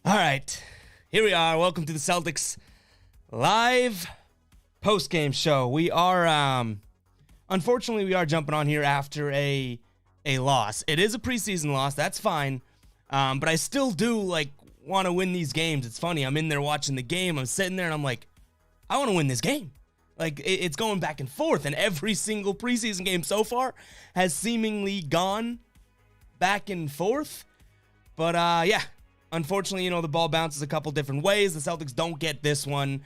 All right, here we are. Welcome to the Celtics live post-game show. We are, unfortunately, we are jumping on here after a loss. It is a preseason loss. That's fine, but I still do want to win these games. It's funny. I'm in there watching the game. I'm sitting there and I'm like, I want to win this game. It's going back and forth, and every single preseason game so far has seemingly gone back and forth. But yeah. Unfortunately, the ball bounces a couple different ways. The Celtics don't get this one.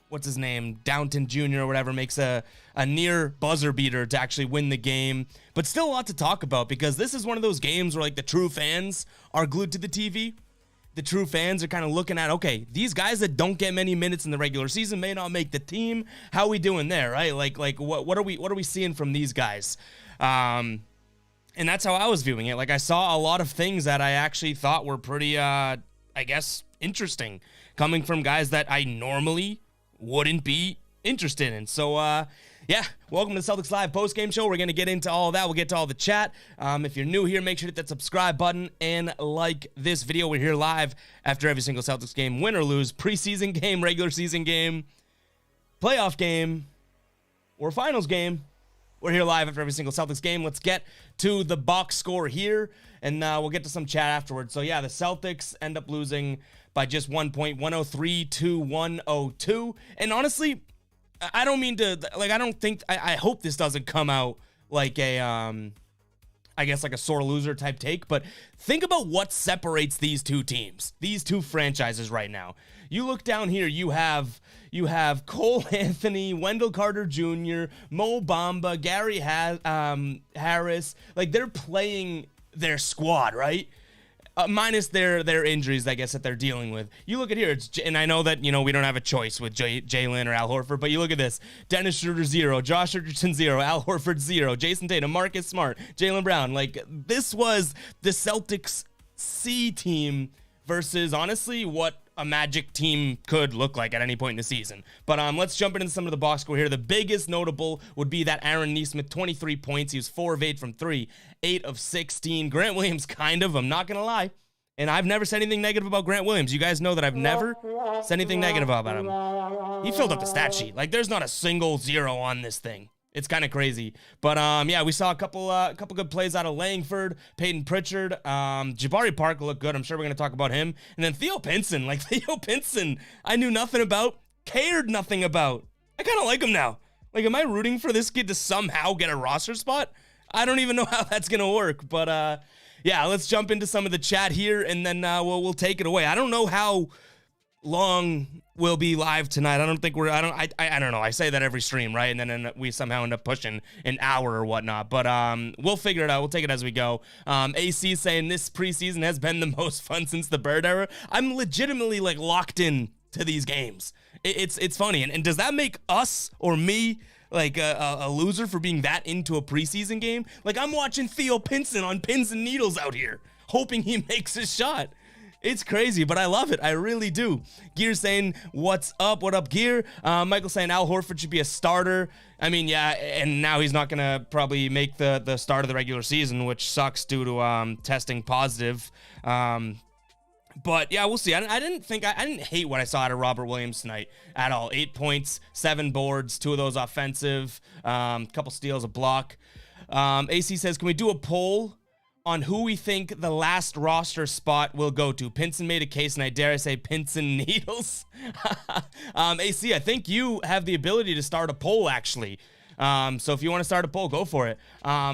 What's his name? Downton Jr. or whatever makes a near buzzer beater to actually win the game. But still a lot to talk about because this is one of those games where the true fans are glued to the TV. The true fans are kind of looking at, okay, these guys that don't get many minutes in the regular season may not make the team. How are we doing there, right? What are we seeing from these guys? And that's how I was viewing it. I saw a lot of things that I actually thought were pretty, I guess, interesting, coming from guys that I normally wouldn't be interested in. So, yeah, welcome to the Celtics Live post-game show. We're going to get into all of that. We'll get to all the chat. If you're new here, make sure to hit that subscribe button and like this video. We're here live after every single Celtics game, win or lose, preseason game, regular season game, playoff game, or finals game. We're here live after every single Celtics game. Let's get to the box score here, and we'll get to some chat afterwards. So, yeah, the Celtics end up losing by just 1 point, 103-102. And honestly, I don't mean to, I hope this doesn't come out like a, I guess a sore loser type take, but think about what separates these two teams, these two franchises right now. You look down here, you have Cole Anthony, Wendell Carter Jr., Mo Bamba, Gary Harris. They're playing their squad, right? Minus their injuries, I guess, that they're dealing with. You look at here, and I know that, we don't have a choice with Jalen or Al Horford, but you look at this. Dennis Schroeder, 0. Josh Richardson, 0. Al Horford, 0. Jason Tatum, Marcus Smart, Jaylen Brown. This was the Celtics C team versus, honestly, what a Magic team could look like at any point in the season. But let's jump into some of the box score here. The biggest notable would be that Aaron Nesmith, 23 points. He was 4 of 8 from 3, 8 of 16. Grant Williams, I'm not going to lie. And I've never said anything negative about Grant Williams. You guys know that I've never said anything negative about him. He filled up the stat sheet. There's not a single 0 on this thing. It's kind of crazy. But, yeah, we saw a couple good plays out of Langford, Peyton Pritchard. Jabari Parker looked good. I'm sure we're going to talk about him. And then Theo Pinson. Theo Pinson, I knew nothing about, cared nothing about. I kind of like him now. Am I rooting for this kid to somehow get a roster spot? I don't even know how that's going to work. But, yeah, let's jump into some of the chat here, and then we'll take it away. I don't know how long we'll be live tonight. I don't think I don't know. I say that every stream, right? And then we somehow end up pushing an hour or whatnot. But we'll figure it out. We'll take it as we go. AC saying this preseason has been the most fun since the Bird era. I'm legitimately locked in to these games. It's funny. And does that make us or me a loser for being that into a preseason game? I'm watching Theo Pinson on pins and needles out here, hoping he makes his shot. It's crazy, but I love it. I really do. Gear saying, what's up? What up, Gear? Michael saying Al Horford should be a starter. I mean, yeah, and now he's not going to probably make the start of the regular season, which sucks due to testing positive. But, yeah, we'll see. I didn't hate what I saw out of Robert Williams tonight at all. 8 points, 7 boards, 2 of those offensive, couple steals, a block. AC says, can we do a poll on who we think the last roster spot will go to? Pinson made a case, and I dare say Pinson needles. AC, I think you have the ability to start a poll, actually. So if you want to start a poll, go for it.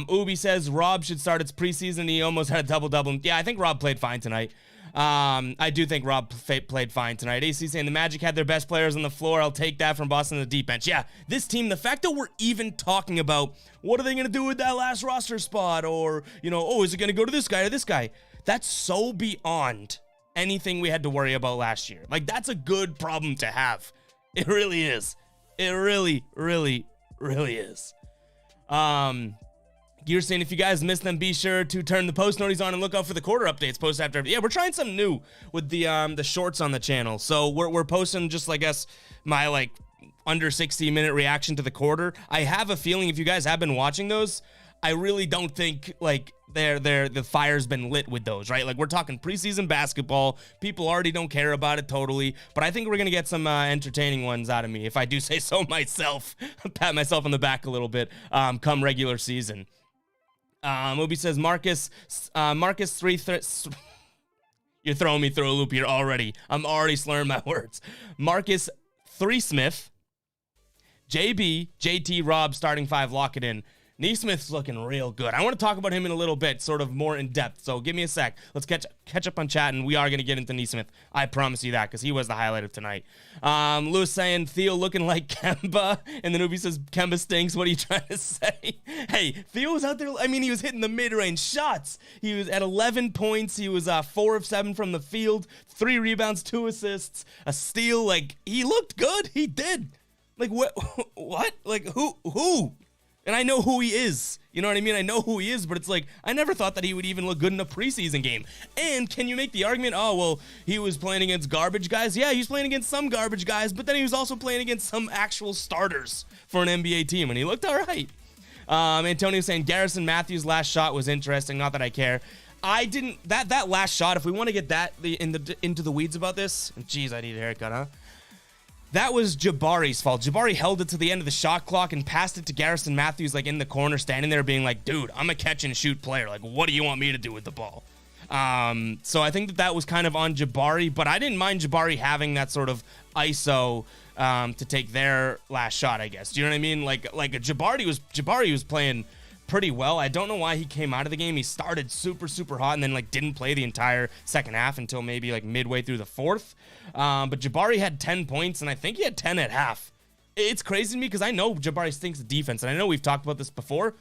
Ubi says Rob should start its preseason. He almost had a double-double. Yeah, I think Rob played fine tonight. I do think Rob played fine tonight. AC saying the Magic had their best players on the floor. I'll take that from Boston on the deep bench. Yeah, this team, the fact that we're even talking about what are they going to do with that last roster spot, or, is it going to go to this guy or this guy? That's so beyond anything we had to worry about last year. That's a good problem to have. It really is. It really, really, really is. You're saying if you guys missed them, be sure to turn the post noties on and look out for the quarter updates post after. Yeah, we're trying something new with the shorts on the channel. So we're posting just my under 60-minute reaction to the quarter. I have a feeling if you guys have been watching those, I really don't think like the fire's been lit with those, right? Like we're talking preseason basketball. People already don't care about it totally, but I think we're gonna get some entertaining ones out of me, if I do say so myself. Pat myself on the back a little bit. Come regular season. Obi says Marcus 3. You're throwing me through a loop here already. I'm already slurring my words. Marcus 3 Smith, JB, JT, Rob, starting 5, lock it in. Nesmith's looking real good. I want to talk about him in a little bit, sort of more in depth. So give me a sec. Let's catch up on chat, and we are going to get into Nesmith. I promise you that, because he was the highlight of tonight. Lewis saying Theo looking like Kemba, and then Ubi says Kemba stinks. What are you trying to say? Hey, Theo was out there. I mean, he was hitting the mid-range shots. He was at 11 points. He was 4 of 7 from the field, 3 rebounds, 2 assists, a steal. Like, he looked good. He did. Like, what? What? Like, who? And I know who he is. You know what I mean? I know who he is, but it's like, I never thought that he would even look good in a preseason game. And can you make the argument, oh, well, he was playing against garbage guys? Yeah, he was playing against some garbage guys, but then he was also playing against some actual starters for an NBA team, and he looked all right. Antonio saying Garrison Matthews' last shot was interesting. Not that I care. I didn't, that last shot, if we want to get that into the weeds about this, geez, I need a haircut, huh? That was Jabari's fault. Jabari held it to the end of the shot clock and passed it to Garrison Matthews, like in the corner, standing there being like, dude, I'm a catch and shoot player. Like, what do you want me to do with the ball? So I think that was kind of on Jabari, but I didn't mind Jabari having that sort of ISO to take their last shot, I guess. Do you know what I mean? Like Jabari was playing pretty well. I don't know why he came out of the game. He started super, super hot and then like didn't play the entire second half until maybe like midway through the fourth. But Jabari had 10 points, and I think he had 10 at half. It's crazy to me because I know Jabari stinks at defense, and I know we've talked about this before.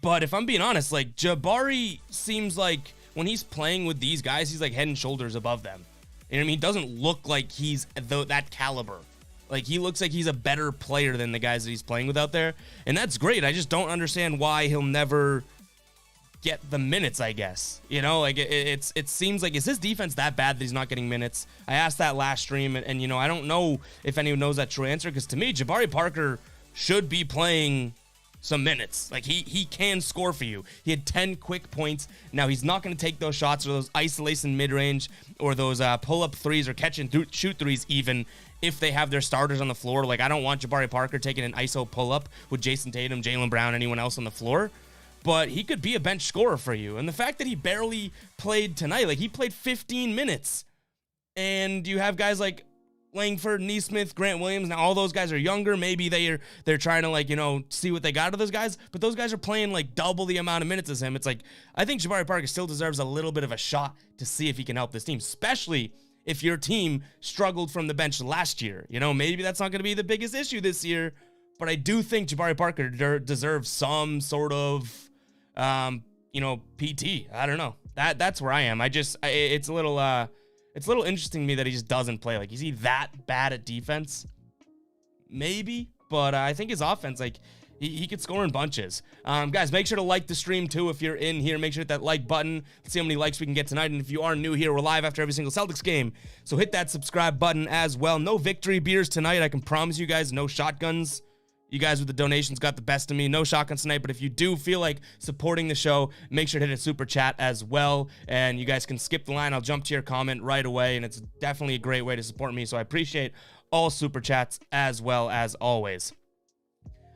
But if I'm being honest, like Jabari seems like when he's playing with these guys, he's like head and shoulders above them. You know what I mean? He doesn't look like he's that caliber. Like, he looks like he's a better player than the guys that he's playing with out there. And that's great. I just don't understand why he'll never get the minutes, I guess. You know, like, it seems like, is his defense that bad that he's not getting minutes? I asked that last stream, and you know, I don't know if anyone knows that true answer, because to me, Jabari Parker should be playing some minutes. Like, he can score for you. He had 10 quick points. Now, he's not going to take those shots or those isolation mid-range or those pull-up threes or catch-and-shoot threes even if they have their starters on the floor. Like, I don't want Jabari Parker taking an ISO pull-up with Jason Tatum, Jaylen Brown, anyone else on the floor. But he could be a bench scorer for you. And the fact that he barely played tonight, like, he played 15 minutes. And you have guys like Langford, Nesmith, Grant Williams. Now, all those guys are younger. Maybe they're trying to, like, you know, see what they got of those guys. But those guys are playing, like, double the amount of minutes as him. It's like, I think Jabari Parker still deserves a little bit of a shot to see if he can help this team, especially if your team struggled from the bench last year. You know, maybe that's not going to be the biggest issue this year. But I do think Jabari Parker deserves some sort of, you know, PT. I don't know. That's where I am. It's a little interesting to me that he just doesn't play. Like, is he that bad at defense? Maybe, but I think his offense, like, he could score in bunches. Guys, make sure to like the stream, too, if you're in here. Make sure to hit that like button. Let's see how many likes we can get tonight. And if you are new here, we're live after every single Celtics game. So hit that subscribe button as well. No victory beers tonight. I can promise you guys, no shotguns. You guys with the donations got the best of me. No shotguns tonight, but if you do feel like supporting the show, make sure to hit a super chat as well. And you guys can skip the line. I'll jump to your comment right away, and it's definitely a great way to support me. So I appreciate all super chats as well as always.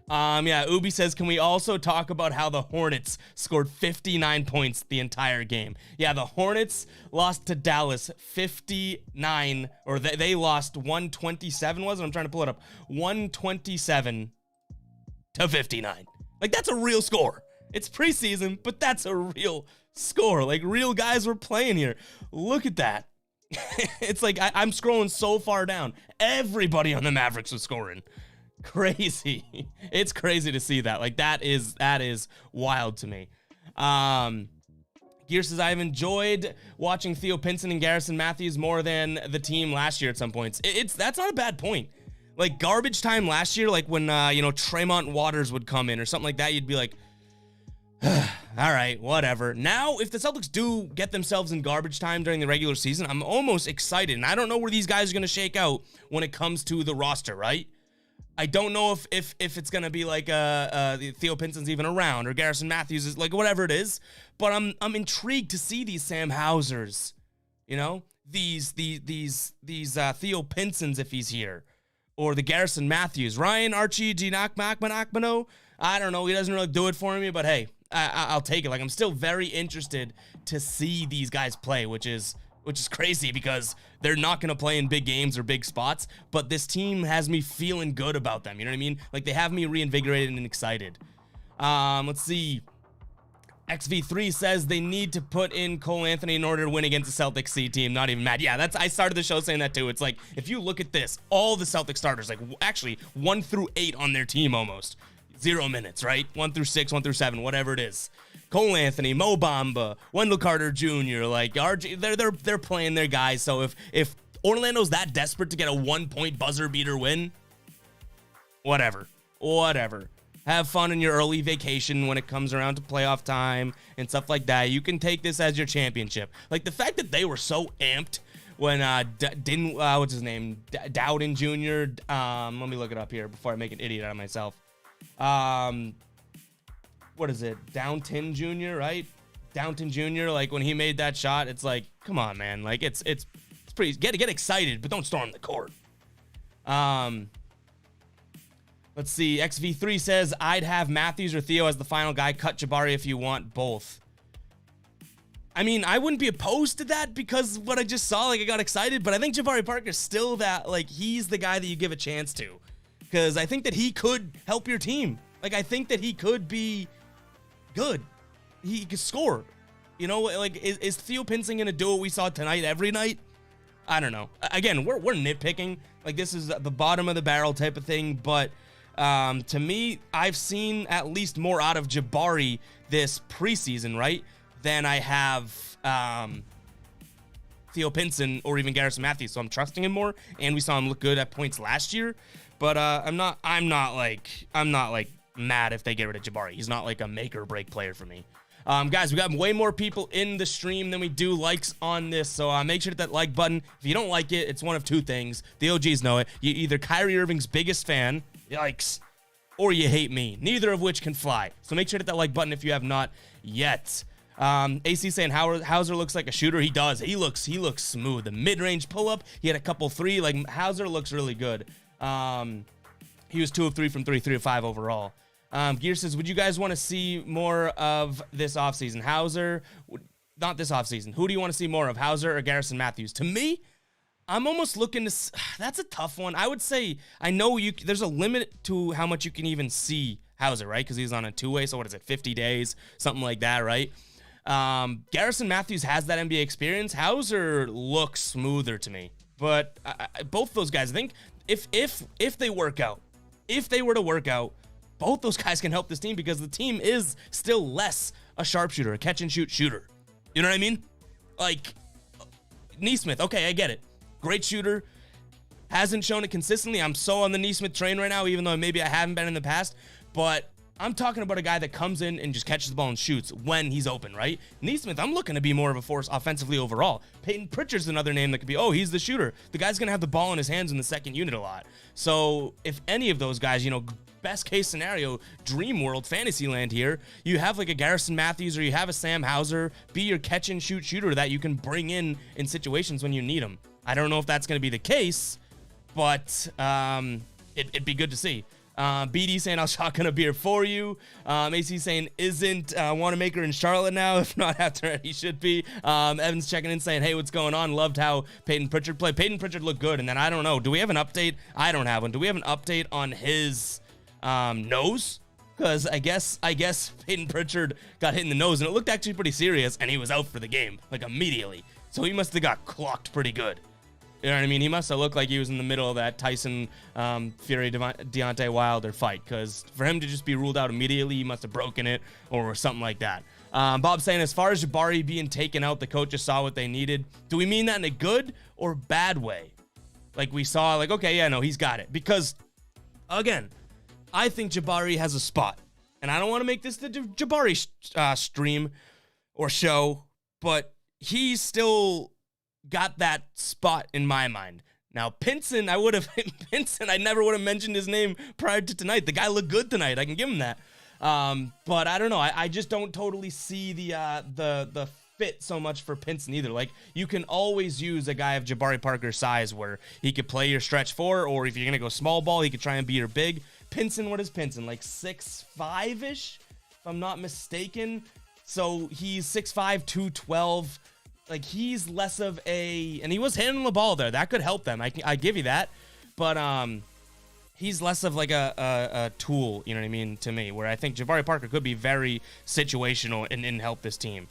Yeah, Ubi says, can we also talk about how the Hornets scored 59 points the entire game? Yeah, the Hornets lost to Dallas 59, or they lost 127, was it? I'm trying to pull it up. 127 to 59. Like, that's a real score. It's preseason, but that's a real score. Like, real guys were playing here. Look at that. It's like, I'm scrolling so far down. Everybody on the Mavericks was scoring. Crazy. It's crazy to see that. Like, that is wild to me. Gear says, I've enjoyed watching Theo Pinson and Garrison Matthews more than the team last year at some points. That's not a bad point. Like, garbage time last year, like when you know, Tremont Waters would come in or something like that, you'd be like, all right, whatever. Now, if the Celtics do get themselves in garbage time during the regular season, I'm almost excited. And I don't know where these guys are going to shake out when it comes to the roster, right? I don't know if it's gonna be like Theo Pinson's even around, or Garrison Matthews is like, whatever it is. But I'm intrigued to see these Sam Hausers, you know, these Theo Pinsons if he's here, or the Garrison Matthews, Ryan Archie Ginakmakmanakmano. I don't know. He doesn't really do it for me, but hey, I'll take it. Like, I'm still very interested to see these guys play, which is crazy because they're not going to play in big games or big spots, but this team has me feeling good about them. You know what I mean? Like, they have me reinvigorated and excited. Let's see. XV3 says they need to put in Cole Anthony in order to win against the Celtics C team. Not even mad. Yeah, I started the show saying that too. It's like, if you look at this, all the Celtics starters, like actually 1 through 8 on their team almost. 0 minutes, right? 1 through 6, 1 through 7, whatever it is. Cole Anthony, Mo Bamba, Wendell Carter Jr., like RJ, they're playing their guys. So if Orlando's that desperate to get a 1-point buzzer beater win, whatever. Have fun in your early vacation when it comes around to playoff time and stuff like that. You can take this as your championship. Like, the fact that they were so amped when what's his name, Dowden Jr. Let me look it up here before I make an idiot out of myself. What is it? Downton Jr., right? Downton Jr., like, when he made that shot, it's like, come on, man. Like, it's pretty, get excited, but don't storm the court. Let's see. XV3 says, I'd have Matthews or Theo as the final guy. Cut Jabari if you want both. I mean, I wouldn't be opposed to that because what I just saw, like, I got excited, but I think Jabari Parker's still that, like, he's the guy that you give a chance to. Because I think that he could help your team. Like, I think that he could be good. He could score. You know, like, is Theo Pinson going to do what we saw tonight every night? I don't know. Again, we're nitpicking. Like, this is the bottom of the barrel type of thing. But to me, I've seen at least more out of Jabari this preseason, right, than I have Theo Pinson or even Garrison Matthews. So I'm trusting him more. And we saw him look good at points last year. But I'm not like mad if they get rid of Jabari. He's not like a make or break player for me. Guys, we got way more people in the stream than we do likes on this, so make sure to hit that like button. If you don't like it, it's one of two things. The OGs know it. You're either Kyrie Irving's biggest fan, yikes, or you hate me. Neither of which can fly. So make sure to hit that like button if you have not yet. AC saying Hauser looks like a shooter. He does. He looks smooth. The mid-range pull-up, he had a couple 3. Like, Hauser looks really good. He was 2 of 3 from 3 of 5 overall. Gear says, would you guys want to see more of this offseason? Hauser, not this offseason. Who do you want to see more of, Hauser or Garrison Matthews? To me, I'm almost looking to, that's a tough one. I would say, I know there's a limit to how much you can even see Hauser, right? Because he's on a 2-way, so what is it, 50 days? Something like that, right? Garrison Matthews has that NBA experience. Hauser looks smoother to me. But both those guys, I think, if they work out, if they were to work out, both those guys can help this team because the team is still less a sharpshooter, a catch-and-shoot shooter. You know what I mean? Like, Nesmith, okay, I get it. Great shooter. Hasn't shown it consistently. I'm so on the Nesmith train right now, even though maybe I haven't been in the past. But I'm talking about a guy that comes in and just catches the ball and shoots when he's open, right? Nesmith, I'm looking to be more of a force offensively overall. Peyton Pritchard's another name that could be, oh, he's the shooter. The guy's going to have the ball in his hands in the second unit a lot. So if any of those guys, you know, best case scenario, dream world, fantasy land here, you have like a Garrison Matthews or you have a Sam Hauser be your catch and shoot shooter that you can bring in situations when you need them. I don't know if that's going to be the case, but it'd be good to see. BD saying I'll shotgun a beer for you. AC saying isn't Wanamaker in Charlotte now. If not after he should be. Evan's checking in saying, hey, what's going on? Loved how Peyton Pritchard played. Peyton Pritchard looked good. And then I don't know. Do we have an update? I don't have one. Do we have an update on his nose? Because I guess Peyton Pritchard got hit in the nose and it looked actually pretty serious and he was out for the game like immediately. So he must have got clocked pretty good. You know what I mean? He must have looked like he was in the middle of that Tyson Fury Deontay Wilder fight, because for him to just be ruled out immediately, he must have broken it or something like that. Bob saying, as far as Jabari being taken out, the coaches saw what they needed. Do we mean that in a good or bad way? Like we saw, like, okay, yeah, no, he's got it. Because, again, I think Jabari has a spot. And I don't want to make this the Jabari stream or show, but he's still got that spot in my mind. Now, Pinson, I never would have mentioned his name prior to tonight. The guy looked good tonight. I can give him that. But I don't know. I just don't totally see the fit so much for Pinson either. Like, you can always use a guy of Jabari Parker's size where he could play your stretch four, or if you're going to go small ball, he could try and be your big. Pinson, what is Pinson? Like 6'5"-ish, if I'm not mistaken. So he's 6'5", 212. Like, he's less of a, and he was handling the ball there. That could help them. I give you that. But he's less of like a tool, you know what I mean, to me, where I think Jabari Parker could be very situational and help this team.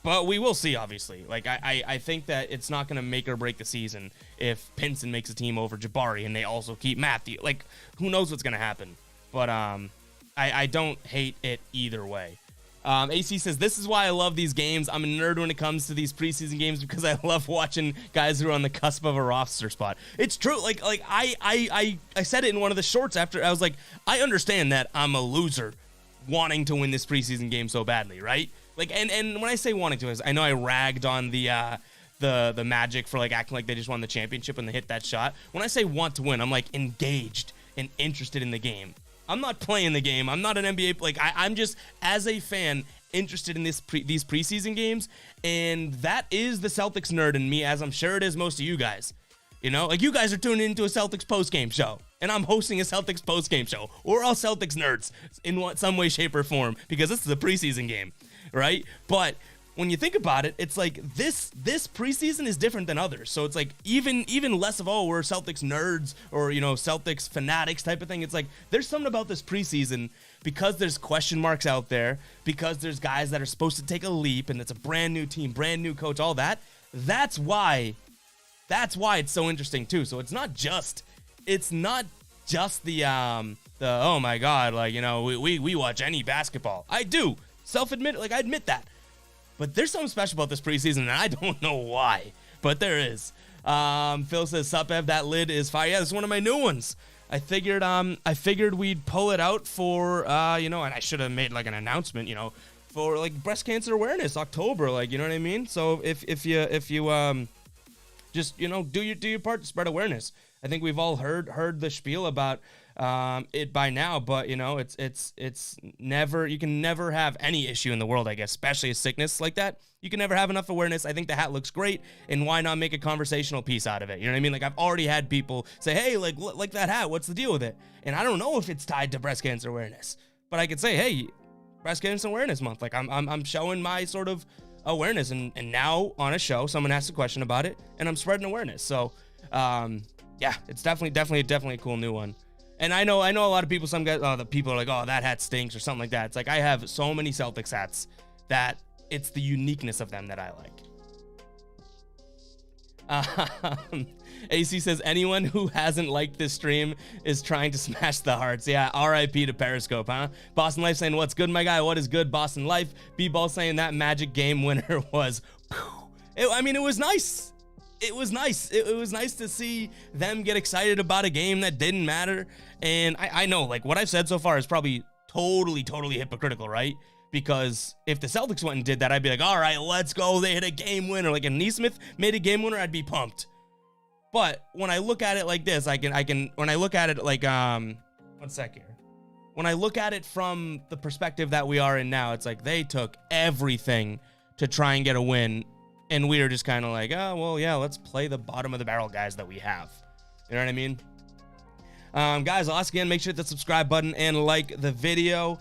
But we will see, obviously. Like, I think that it's not going to make or break the season if Pinson makes a team over Jabari and they also keep Matthew. Like, who knows what's going to happen. But I don't hate it either way. AC says, this is why I love these games. I'm a nerd when it comes to these preseason games because I love watching guys who are on the cusp of a roster spot. It's true. Like I said it in one of the shorts after. I was like, I understand that I'm a loser wanting to win this preseason game so badly, right? Like, and when I say wanting to, I know I ragged on the Magic for like acting like they just won the championship when they hit that shot. When I say want to win, I'm like engaged and interested in the game. I'm not playing the game. I'm not an NBA. Like, I'm just, as a fan, interested in these preseason games, and that is the Celtics nerd in me, as I'm sure it is most of you guys. You know, like, you guys are tuning into a Celtics postgame show, and I'm hosting a Celtics postgame show. We're all Celtics nerds in some way, shape, or form because this is a preseason game, right? But when you think about it, it's like this preseason is different than others. So it's like even less of, oh, we're Celtics nerds or, you know, Celtics fanatics type of thing. It's like there's something about this preseason because there's question marks out there, because there's guys that are supposed to take a leap and it's a brand new team, brand new coach, all that. That's why it's so interesting too. So it's not just the oh my God, like, you know, we watch any basketball. I do. I admit that. But there's something special about this preseason, and I don't know why, but there is. Phil says, sup, Ev, that lid is fire. Yeah, this is one of my new ones. I figured we'd pull it out for, you know, and I should have made like an announcement, you know, for like breast cancer awareness, October, like, you know what I mean? So if you just, you know, do your part to spread awareness. I think we've all heard the spiel about it by now, but you know, it's never, you can never have any issue in the world, I guess, especially a sickness like that. You can never have enough awareness. I think the hat looks great, and why not make a conversational piece out of it? You know what I mean? Like, I've already had people say, hey, like that hat, what's the deal with it? And I don't know if it's tied to breast cancer awareness, but I could say, hey, breast cancer awareness month. Like, I'm showing my sort of awareness, and now on a show, someone asked a question about it, and I'm spreading awareness. So, yeah, it's definitely a cool new one. And I know a lot of people, some guys, the people are like, oh, that hat stinks or something like that. It's like, I have so many Celtics hats that it's the uniqueness of them that I like. AC says, anyone who hasn't liked this stream is trying to smash the hearts. Yeah, RIP to Periscope, huh? Boston Life saying, what's good, my guy? What is good, Boston Life? B-Ball saying that Magic game winner was, it was nice. It was nice. It was nice to see them get excited about a game that didn't matter. And I know, like, what I've said so far is probably totally hypocritical, right? Because if the Celtics went and did that, I'd be like, all right, let's go. They hit a game winner. Like, if Nesmith made a game winner, I'd be pumped. But when I look at it like this, when I look at it like, one sec here. When I look at it from the perspective that we are in now, it's like they took everything to try and get a win. And we are just kind of like, oh, well, yeah, let's play the bottom of the barrel guys that we have. You know what I mean? Guys, I'll ask again, make sure to hit the subscribe button and like the video.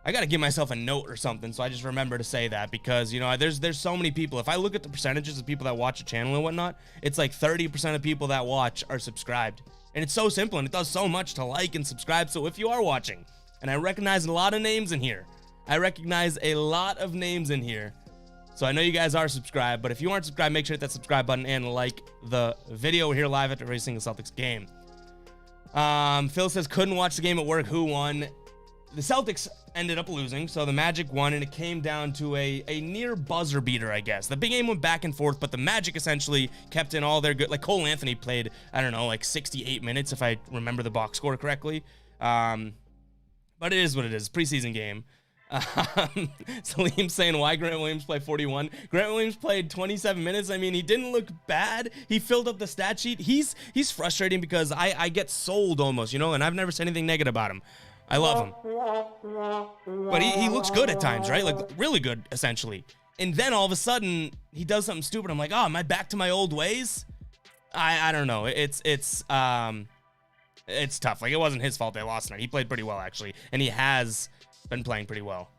I got to give myself a note or something, so I just remember to say that because, you know, there's so many people. If I look at the percentages of people that watch the channel and whatnot, it's like 30% of people that watch are subscribed. And it's so simple, and it does so much to like and subscribe. So if you are watching, and I recognize a lot of names in here. So I know you guys are subscribed, but if you aren't subscribed, make sure to hit that subscribe button and like the video. We're here live after every single Celtics game. Phil says, couldn't watch the game at work. Who won? The Celtics ended up losing, so the Magic won, and it came down to a near buzzer beater, I guess. The big game went back and forth, but the Magic essentially kept in all their good. Like, Cole Anthony played, I don't know, like 68 minutes, if I remember the box score correctly. But it is what it is. Preseason game. Salim saying, why Grant Williams play 41? Grant Williams played 27 minutes. I mean, he didn't look bad. He filled up the stat sheet. He's frustrating because I get sold almost, you know, and I've never said anything negative about him. I love him. But he looks good at times, right? Like, really good, essentially. And then all of a sudden, he does something stupid. I'm like, oh, am I back to my old ways? I don't know. It's tough. Like, it wasn't his fault they lost tonight. He played pretty well, actually. And he has been playing pretty well.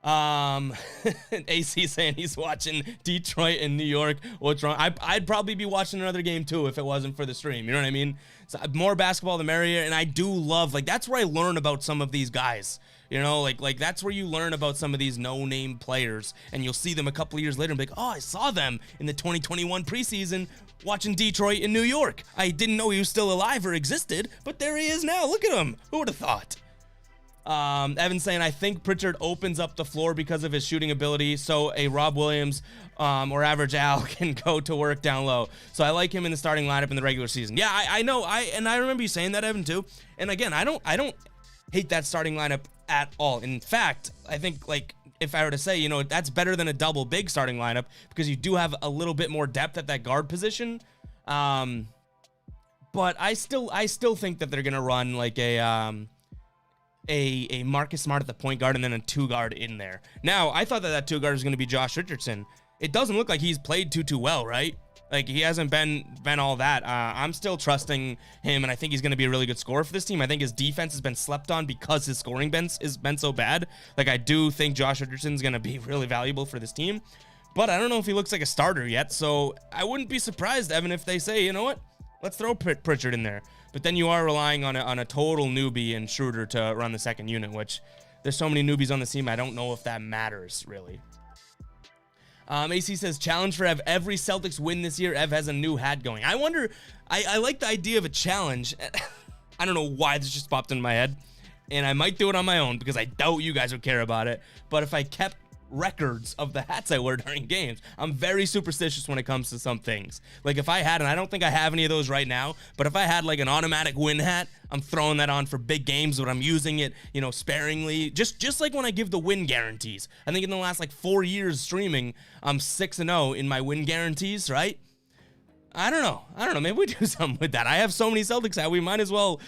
AC saying he's watching Detroit and New York. What's wrong? I'd probably be watching another game too if it wasn't for the stream. You know what I mean? So more basketball, the merrier. And I do love, like, that's where I learn about some of these guys. You know, like that's where you learn about some of these no-name players, and you'll see them a couple of years later and be like, oh, I saw them in the 2021 preseason watching Detroit and New York. I didn't know he was still alive or existed, but there he is now. Look at him. Who would have thought? Evan saying, I think Pritchard opens up the floor because of his shooting ability, so a Rob Williams or Average Al can go to work down low. So I like him in the starting lineup in the regular season. Yeah, I know. I remember you saying that, Evan, too. And again, I don't hate that starting lineup at all. In fact, I think, like, if I were to say, you know, that's better than a double big starting lineup because you do have a little bit more depth at that guard position. But I still think that they're gonna run like a Marcus Smart at the point guard and then a two guard in there. Now, I thought that two guard was going to be Josh Richardson. It doesn't look like he's played too well, right? Like, he hasn't been all that. I'm still trusting him, and I think he's going to be a really good scorer for this team. I think his defense has been slept on because his scoring has been so bad. Like, I do think Josh Richardson's going to be really valuable for this team, but I don't know if he looks like a starter yet, so I wouldn't be surprised, Evan, if they say, you know what, let's throw Pritchard in there. But then you are relying on a total newbie and Schroeder to run the second unit, which there's so many newbies on the team, I don't know if that matters, really. AC says, challenge for Ev. Every Celtics win this year, Ev has a new hat going. I wonder, I like the idea of a challenge. I don't know why this just popped in my head. And I might do it on my own because I doubt you guys would care about it. But if I kept records of the hats I wear during games, I'm very superstitious when it comes to some things. Like, if I had, and I don't think I have any of those right now, but if I had like an automatic win hat, I'm throwing that on for big games, but I'm using it, you know, sparingly. Just like when I give the win guarantees. I think in the last like 4 years streaming, I'm 6-0 in my win guarantees, right? I don't know. Maybe we do something with that. I have so many Celtics out. We might as well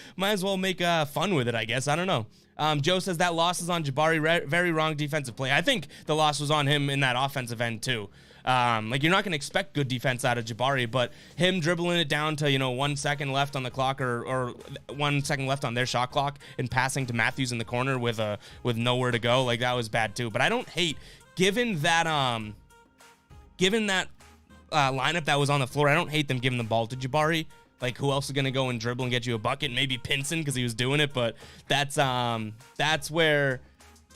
make fun with it, I guess. I don't know. Joe says that loss is on Jabari. Very wrong defensive play. I think the loss was on him in that offensive end too. Like, you're not going to expect good defense out of Jabari, but him dribbling it down to, you know, 1 second left on the clock or 1 second left on their shot clock and passing to Matthews in the corner with nowhere to go, like, that was bad too. But I don't hate, given that lineup that was on the floor, I don't hate them giving the ball to Jabari. Like, who else is going to go and dribble and get you a bucket? Maybe Pinson, because he was doing it, but that's where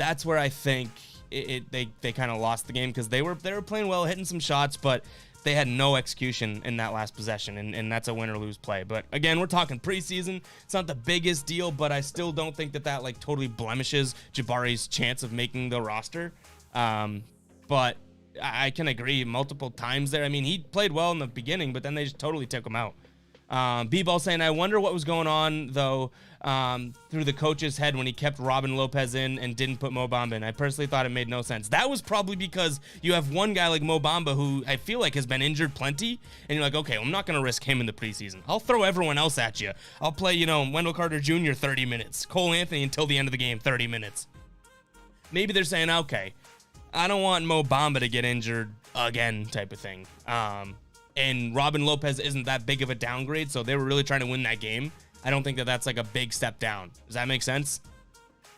I think they kind of lost the game, because they were playing well, hitting some shots, but they had no execution in that last possession, and that's a win or lose play. But again, we're talking preseason. It's not the biggest deal, but I still don't think that like totally blemishes Jabari's chance of making the roster. But I can agree multiple times there. I mean, he played well in the beginning, but then they just totally took him out. B-Ball saying, I wonder what was going on, though, through the coach's head when he kept Robin Lopez in and didn't put Mo Bamba in. I personally thought it made no sense. That was probably because you have one guy like Mo Bamba who I feel like has been injured plenty, and you're like, okay, I'm not going to risk him in the preseason. I'll throw everyone else at you. I'll play, you know, Wendell Carter Jr. 30 minutes, Cole Anthony until the end of the game, 30 minutes. Maybe they're saying, okay, I don't want Mo Bamba to get injured again type of thing. And Robin Lopez isn't that big of a downgrade, so they were really trying to win that game. I don't think that that's like a big step down. Does that make sense?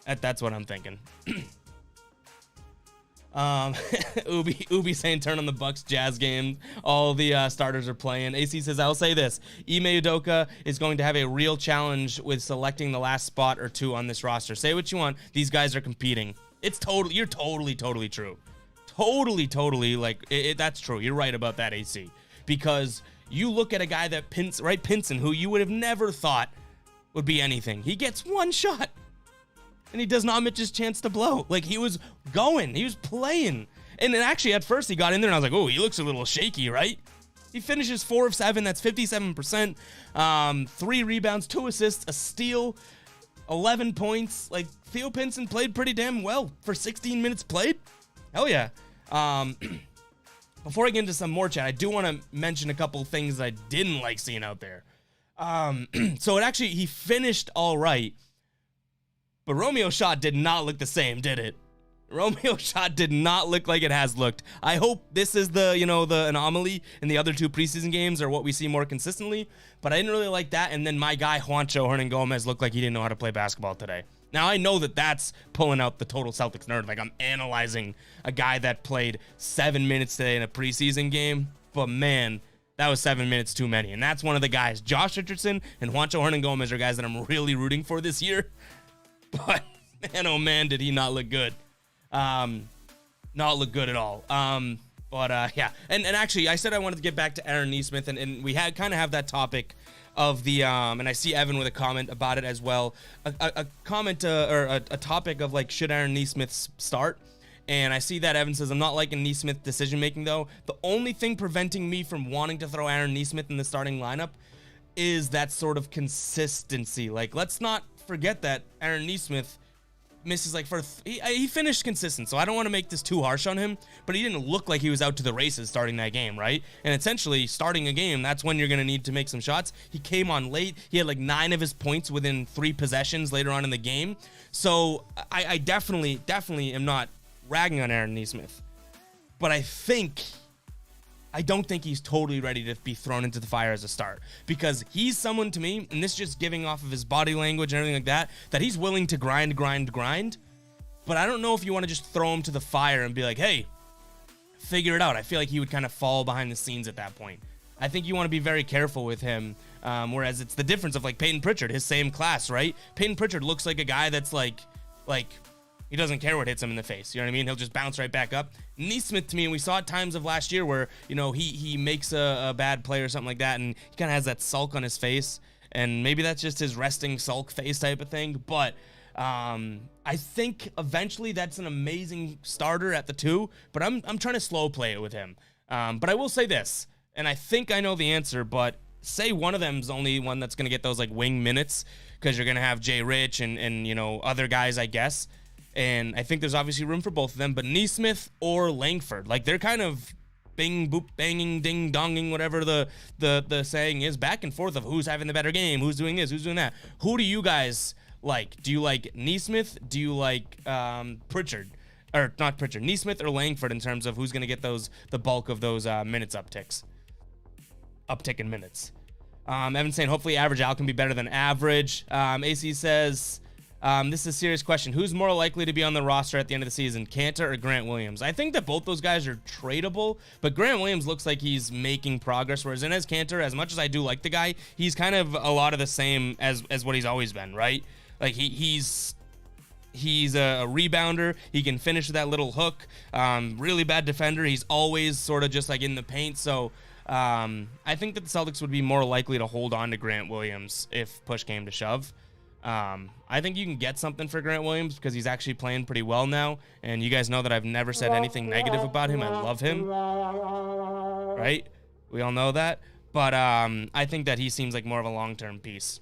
That's what I'm thinking. Ubi saying turn on the Bucks Jazz game. All the starters are playing. AC says, I'll say this. Ime Udoka is going to have a real challenge with selecting the last spot or two on this roster. Say what you want. These guys are competing. You're totally true. Totally, like, that's true. You're right about that, AC. Because you look at a guy that Pinson, who you would have never thought would be anything. He gets one shot, and he does not miss his chance to blow. Like, he was going. He was playing. And then actually, at first, he got in there, and I was like, oh, he looks a little shaky, right? He finishes 4 of 7. That's 57%. 3 rebounds, 2 assists, a steal. 11 points. Like, Theo Pinson played pretty damn well for 16 minutes played. Hell yeah. Before I get into some more chat, I do want to mention a couple things that I didn't like seeing out there. So he finished all right, but Romeo's shot did not look the same, did it? Romeo's shot did not look like it has looked. I hope this is the anomaly in the other 2 preseason games, or what we see more consistently, but I didn't really like that. And then my guy, Juancho Hernangomez, looked like he didn't know how to play basketball today. Now, I know that that's pulling out the total Celtics nerd. Like, I'm analyzing a guy that played 7 minutes today in a preseason game, but man, that was 7 minutes too many. And that's one of the guys. Josh Richardson and Juancho Hernangomez are guys that I'm really rooting for this year. But man, oh man, did he not look good. Not look good at all. Yeah. And actually, I said I wanted to get back to Aaron Nesmith, and we had kind of have that topic of the, and I see Evan with a comment about it as well. A comment, or a topic of, like, should Aaron Nesmith start? And I see that Evan says, I'm not liking Nesmith decision-making, though. The only thing preventing me from wanting to throw Aaron Nesmith in the starting lineup is that sort of consistency. Like, let's not forget that Aaron Nesmith misses, like, he finished consistent, so I don't want to make this too harsh on him, but he didn't look like he was out to the races starting that game, right? And essentially, starting a game, that's when you're going to need to make some shots. He came on late. He had, like, 9 of his points within 3 possessions later on in the game. So I definitely am not ragging on Aaron Nesmith, but I don't think he's totally ready to be thrown into the fire as a start, because he's someone to me, and this is just giving off of his body language and everything like that he's willing to grind, but I don't know if you want to just throw him to the fire and be like, hey, figure it out. I feel like he would kind of fall behind the scenes at that point. I think you want to be very careful with him, whereas it's the difference of, like, Peyton Pritchard, his same class, right? Peyton Pritchard looks like a guy that's like he doesn't care what hits him in the face. You know what I mean? He'll just bounce right back up. Nesmith, to me, and we saw at times of last year where, he makes a bad play or something like that, and he kind of has that sulk on his face, and maybe that's just his resting sulk face type of thing. But I think eventually that's an amazing starter at the 2, but I'm trying to slow play it with him. But I will say this, and I think I know the answer, but say one of them's only one that's going to get those, like, wing minutes, because you're going to have Jay Rich and other guys, I guess. And I think there's obviously room for both of them, but Nesmith or Langford, like, they're kind of bing, boop, banging, ding, donging, whatever the saying is, back and forth of who's having the better game, who's doing this, who's doing that. Who do you guys like? Do you like Nesmith? Do you like Pritchard? Or not Pritchard, Nesmith or Langford, in terms of who's going to get the bulk of those minutes uptick in minutes. Evan saying, hopefully Average Al can be better than average. AC says, this is a serious question. Who's more likely to be on the roster at the end of the season, Cantor or Grant Williams? I think that both those guys are tradable, but Grant Williams looks like he's making progress, whereas Enes Kanter, as much as I do like the guy, he's kind of a lot of the same as what he's always been, right? Like, he's a rebounder. He can finish with that little hook. Really bad defender. He's always sort of just, like, in the paint. So I think that the Celtics would be more likely to hold on to Grant Williams if push came to shove. I think you can get something for Grant Williams because he's actually playing pretty well now. And you guys know that I've never said anything negative about him. I love him. Right? We all know that. But I think that he seems like more of a long-term piece.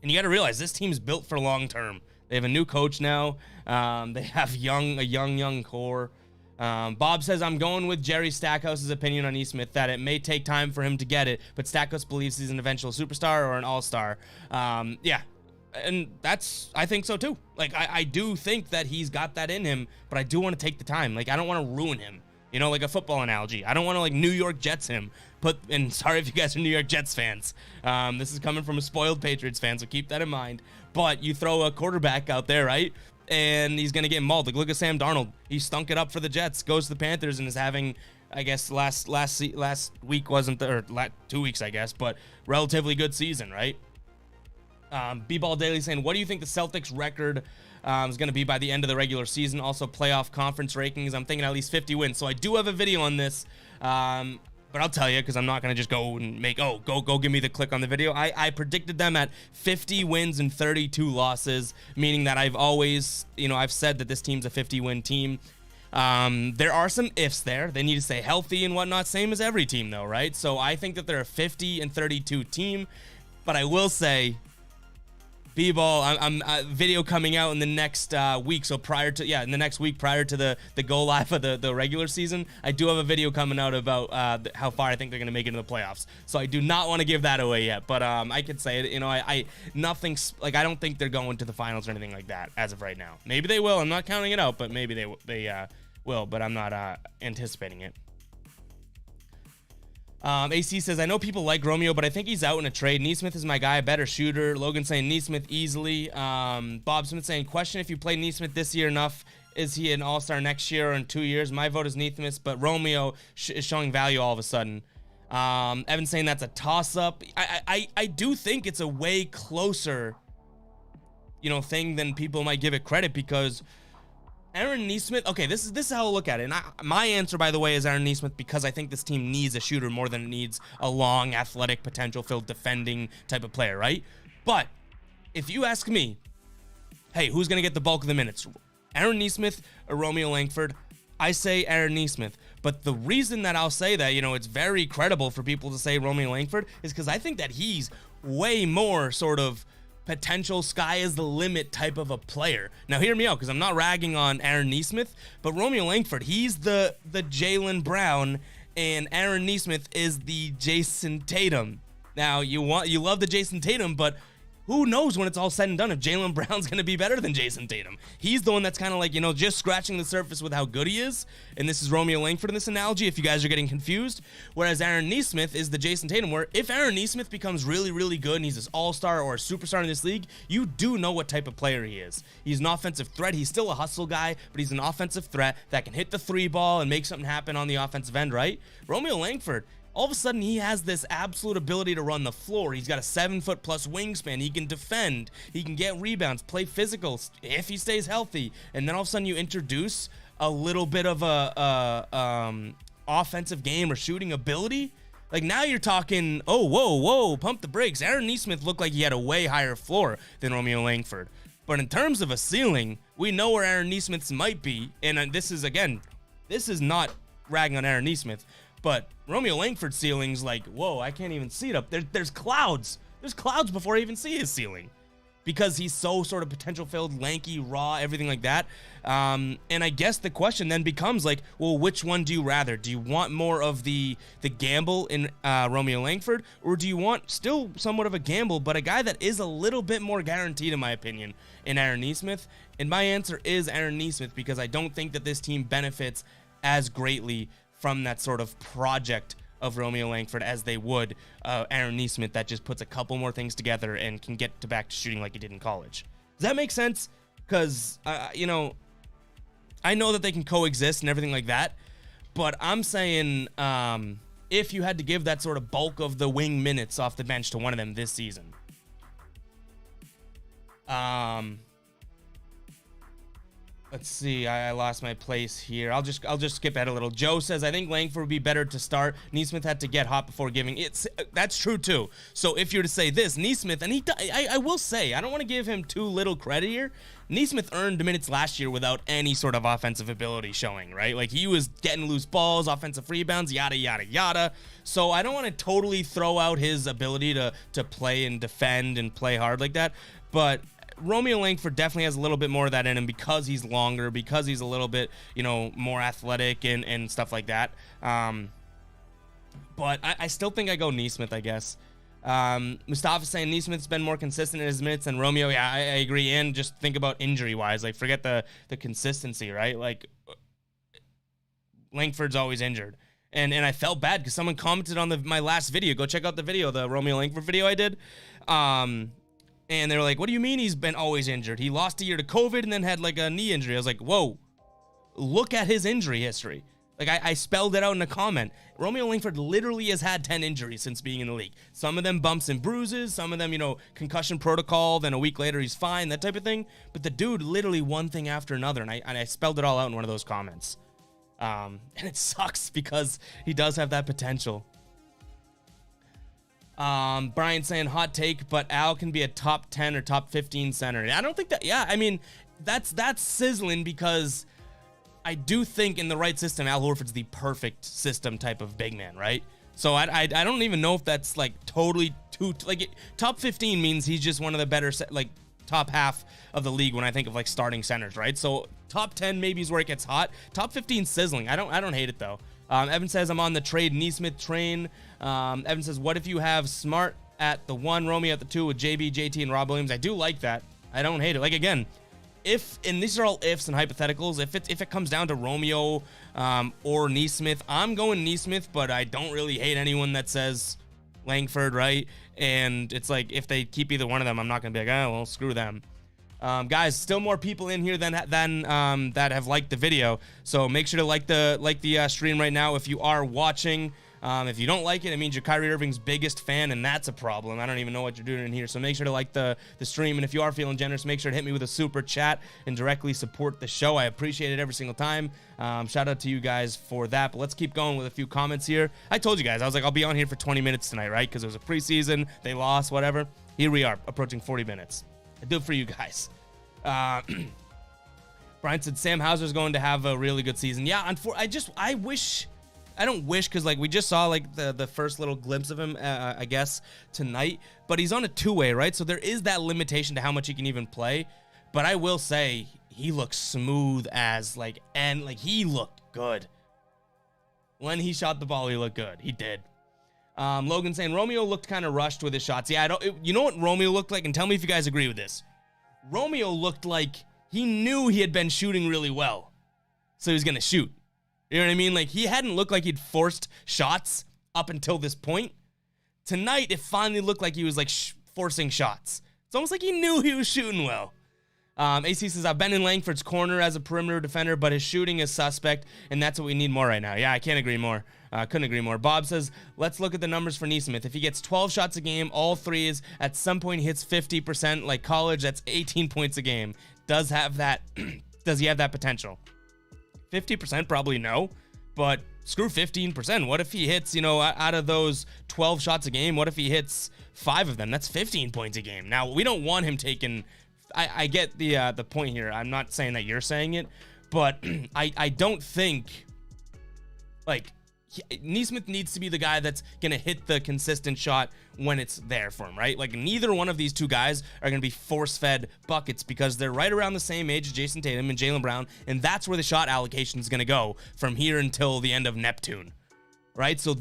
And you got to realize this team's built for long-term. They have a new coach now. They have a young core. Bob says, I'm going with Jerry Stackhouse's opinion on Nesmith that it may take time for him to get it, but Stackhouse believes he's an eventual superstar or an all-star. Yeah, and I think so too. Like, I do think that he's got that in him, but I do want to take the time. Like, I don't want to ruin him. You know, like a football analogy. I don't want to, like, New York Jets him. And sorry if you guys are New York Jets fans. This is coming from a spoiled Patriots fan, so keep that in mind. But you throw a quarterback out there, right? And he's going to get mauled. Like, look at Sam Darnold. He stunk it up for the Jets, goes to the Panthers, and is having, I guess, last week wasn't, or 2 weeks, I guess, but relatively good season, right? B-Ball Daily saying, what do you think the Celtics record is going to be by the end of the regular season? Also, playoff conference rankings. I'm thinking at least 50 wins. So I do have a video on this, but I'll tell you, because I'm not going to just go and make, go give me the click on the video. I predicted them at 50 wins and 32 losses, meaning that I've always, I've said that this team's a 50-win team. There are some ifs there. They need to stay healthy and whatnot, same as every team, though, right? So I think that they're a 50 and 32 team, but I will say, B-ball, I'm video coming out in the next week. So in the next week prior to the go live of the regular season, I do have a video coming out about how far I think they're going to make it into the playoffs. So I do not want to give that away yet, but I could say it. You know, I don't think they're going to the finals or anything like that as of right now. Maybe they will. I'm not counting it out, but maybe they will. But I'm not anticipating it. AC says, I know people like Romeo, but I think he's out in a trade. Nesmith is my guy, a better shooter. Logan saying Nesmith easily. Bob Smith saying, question if you play Nesmith this year enough, is he an all-star next year or in 2 years? My vote is Nesmith, but Romeo is showing value all of a sudden. Evan saying that's a toss-up. I do think it's a way closer, thing than people might give it credit, because Aaron Nesmith, okay, this is how I'll look at it. And my answer, by the way, is Aaron Nesmith, because I think this team needs a shooter more than it needs a long, athletic, potential-filled defending type of player, right? But if you ask me, hey, who's going to get the bulk of the minutes? Aaron Nesmith or Romeo Langford? I say Aaron Nesmith. But the reason that I'll say that, it's very credible for people to say Romeo Langford, is because I think that he's way more sort of potential sky is the limit type of a player. Now hear me out, because I'm not ragging on Aaron Nesmith, but Romeo Langford, he's the Jaylen Brown, and Aaron Nesmith is the Jason Tatum. Now you love the Jason Tatum, but who knows when it's all said and done if Jaylen Brown's going to be better than Jason Tatum. He's the one that's kind of like, just scratching the surface with how good he is. And this is Romeo Langford in this analogy, if you guys are getting confused. Whereas Aaron Nesmith is the Jason Tatum, where if Aaron Nesmith becomes really, really good and he's this all-star or a superstar in this league, you do know what type of player he is. He's an offensive threat. He's still a hustle guy, but he's an offensive threat that can hit the three ball and make something happen on the offensive end, right? Romeo Langford, all of a sudden, he has this absolute ability to run the floor. He's got a 7-foot-plus wingspan. He can defend. He can get rebounds, play physical if he stays healthy. And then all of a sudden, you introduce a little bit of a offensive game or shooting ability. Like, now you're talking, oh, whoa, pump the brakes. Aaron Nesmith looked like he had a way higher floor than Romeo Langford. But in terms of a ceiling, we know where Aaron Nesmith's might be. And this is not ragging on Aaron Nesmith. But Romeo Langford's ceiling's like, whoa, I can't even see it up. There's clouds. There's clouds before I even see his ceiling, because he's so sort of potential-filled, lanky, raw, everything like that. And I guess the question then becomes like, well, which one do you rather? Do you want more of the gamble in Romeo Langford, or do you want still somewhat of a gamble, but a guy that is a little bit more guaranteed, in my opinion, in Aaron Nesmith? And my answer is Aaron Nesmith, because I don't think that this team benefits as greatly from that sort of project of Romeo Langford as they would Aaron Nesmith, that just puts a couple more things together and can get back to shooting like he did in college. Does that make sense? Because, I know that they can coexist and everything like that, but I'm saying if you had to give that sort of bulk of the wing minutes off the bench to one of them this season, let's see. I lost my place here. I'll just skip ahead a little. Joe says, I think Langford would be better to start. Nesmith had to get hot before giving. That's true too. So if you're to say this, Nesmith, and I will say, I don't want to give him too little credit here. Nesmith earned minutes last year without any sort of offensive ability showing, right? Like, he was getting loose balls, offensive rebounds, yada, yada, yada. So I don't want to totally throw out his ability to play and defend and play hard like that. But Romeo Langford definitely has a little bit more of that in him, because he's longer, because he's a little bit, more athletic and stuff like that. But I still think I go Nesmith, I guess. Mustafa's saying Nesmith's been more consistent in his minutes than Romeo. Yeah, I agree. And just think about injury-wise. Like, forget the consistency, right? Like, Langford's always injured. And I felt bad because someone commented on my last video. Go check out the video, the Romeo Langford video I did. And they were like, what do you mean he's been always injured? He lost a year to COVID and then had like a knee injury. I was like, whoa, look at his injury history. Like, I spelled it out in a comment. Romeo Langford literally has had 10 injuries since being in the league. Some of them bumps and bruises, some of them, concussion protocol, then a week later he's fine, that type of thing. But the dude, literally one thing after another, and I spelled it all out in one of those comments. And it sucks because he does have that potential. Brian saying hot take, but Al can be a top 10 or top 15 center. I don't think that, that's sizzling, because I do think in the right system, Al Horford's the perfect system type of big man, right? So I don't even know if that's like totally top 15 means he's just one of the better top half of the league when I think of like starting centers, right? So top 10 maybe is where it gets hot. Top 15 sizzling. I don't hate it though. Evan says I'm on the trade Nesmith train. Evan says, what if you have Smart at the 1, Romeo at the 2 with JB, JT, and Rob Williams? I do like that. I don't hate it. Like, again, if, and these are all ifs and hypotheticals, if it comes down to Romeo or Nesmith, I'm going Nesmith, but I don't really hate anyone that says Langford, right? And it's like, if they keep either one of them, I'm not going to be like, oh, well, screw them. Guys, still more people in here than that have liked the video, so make sure to like the stream right now if you are watching. If you don't like it, it means you're Kyrie Irving's biggest fan, and that's a problem. I don't even know what you're doing in here, so make sure to like the stream, and if you are feeling generous, make sure to hit me with a super chat and directly support the show. I appreciate it every single time. Shout out to you guys for that, but let's keep going with a few comments here. I told you guys, I was like, I'll be on here for 20 minutes tonight, right? Because it was a preseason, they lost, whatever. Here we are, approaching 40 minutes. I do it for you guys. Brian said Sam Hauser's going to have a really good season. Yeah, I don't wish, because like we just saw like the first little glimpse of him, I guess, tonight. But he's on a two-way, right? So there is that limitation to how much he can even play. But I will say he looks smooth as and he looked good. When he shot the ball, he looked good. He did. Logan saying Romeo looked kind of rushed with his shots. Yeah, you know what Romeo looked like? And tell me if you guys agree with this. Romeo looked like he knew he had been shooting really well, so he was going to shoot. You know what I mean? Like, he hadn't looked like he'd forced shots up until this point. Tonight, it finally looked like he was, like, forcing shots. It's almost like he knew he was shooting well. AC says, I've been in Langford's corner as a perimeter defender, but his shooting is suspect, and that's what we need more right now. Yeah, I can't agree more. Couldn't agree more. Bob says, let's look at the numbers for Nesmith. If he gets 12 shots a game, all threes, at some point he hits 50%, like college, that's 18 points a game. Does he have that potential? 50% probably no, but screw 15%. What if he hits, out of those 12 shots a game, what if he hits 5 of them? That's 15 points a game. Now, we don't want him taking, I get the point here. I'm not saying that you're saying it, but I don't think, Nesmith needs to be the guy that's going to hit the consistent shot when it's there for him, right? Like, neither one of these two guys are going to be force-fed buckets because they're right around the same age as Jason Tatum and Jaylen Brown, and that's where the shot allocation is going to go from here until the end of Neptune, right? So